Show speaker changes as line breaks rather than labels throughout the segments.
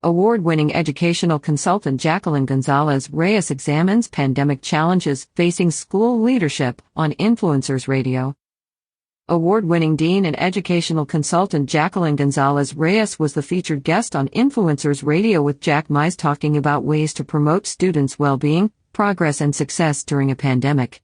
Award-winning educational consultant Jacqueline Gonzalez-Reyes examines pandemic challenges facing school leadership on Influencers Radio. Award-winning Dean and Educational Consultant Jacqueline Gonzalez-Reyes was the featured guest on Influencers Radio with Jack Mize, talking about ways to promote students' well-being, progress and success during a pandemic.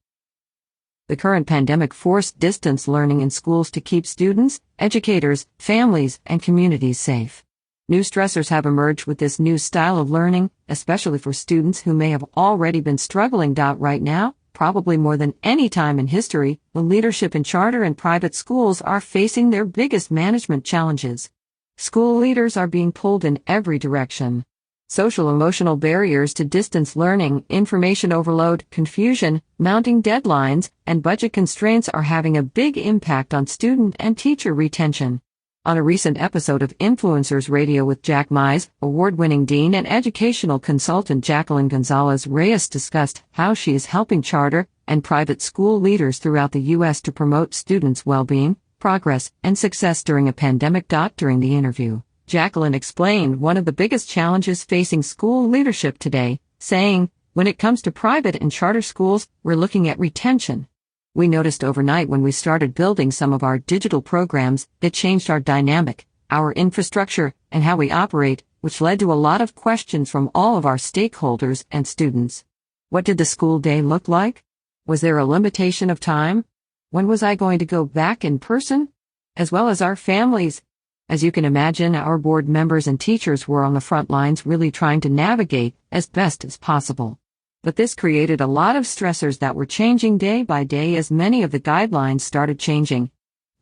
The current pandemic forced distance learning in schools to keep students, educators, families, and communities safe. New stressors have emerged with this new style of learning, especially for students who may have already been struggling. Right now, probably more than any time in history, the leadership in charter and private schools are facing their biggest management challenges. School leaders are being pulled in every direction. Social-emotional barriers to distance learning, information overload, confusion, mounting deadlines, and budget constraints are having a big impact on student and teacher retention. On a recent episode of Influencers Radio with Jack Mize, award-winning Dean and Educational Consultant Jacqueline Gonzalez-Reyes discussed how she is helping charter and private school leaders throughout the U.S. to promote students' well-being, progress, and success during a pandemic. During the interview, Jacqueline explained one of the biggest challenges facing school leadership today, saying, "When it comes to private and charter schools, we're looking at retention. We noticed overnight when we started building some of our digital programs, it changed our dynamic, our infrastructure, and how we operate, which led to a lot of questions from all of our stakeholders and students. What did the school day look like? Was there a limitation of time? When was I going to go back in person? As well as our families." As you can imagine, our board members and teachers were on the front lines really trying to navigate as best as possible. But this created a lot of stressors that were changing day by day as many of the guidelines started changing.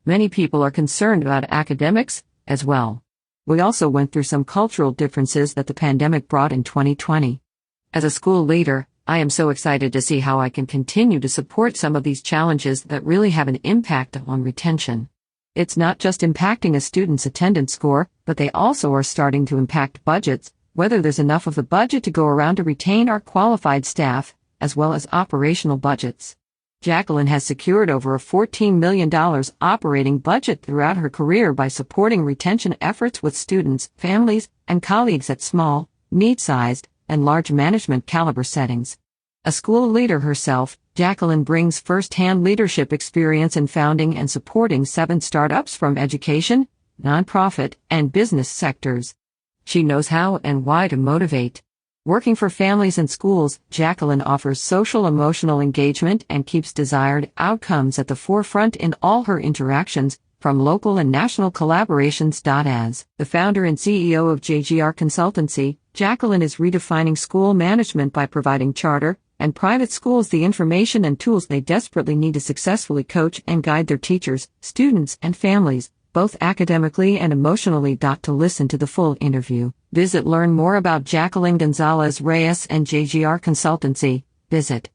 Many people are concerned about academics as well. We also went through some cultural differences that the pandemic brought in 2020. As a school leader, I am so excited to see how I can continue to support some of these challenges that really have an impact on retention. It's not just impacting a student's attendance score, but they also are starting to impact budgets, whether there's enough of the budget to go around to retain our qualified staff, as well as operational budgets. Jacqueline has secured over a $14 million operating budget throughout her career by supporting retention efforts with students, families, and colleagues at small, mid-sized, and large management caliber settings. A school leader herself, Jacqueline brings first-hand leadership experience in founding and supporting 7 startups from education, nonprofit, and business sectors. She knows how and why to motivate. Working for families and schools, Jacqueline offers social-emotional engagement and keeps desired outcomes at the forefront in all her interactions, from local and national collaborations. As the founder and CEO of JGR Consultancy, Jacqueline is redefining school management by providing charter and private schools the information and tools they desperately need to successfully coach and guide their teachers, students, and families, both academically and emotionally. To listen to the full interview, learn more about Jacqueline Gonzalez-Reyes and JGR Consultancy. Visit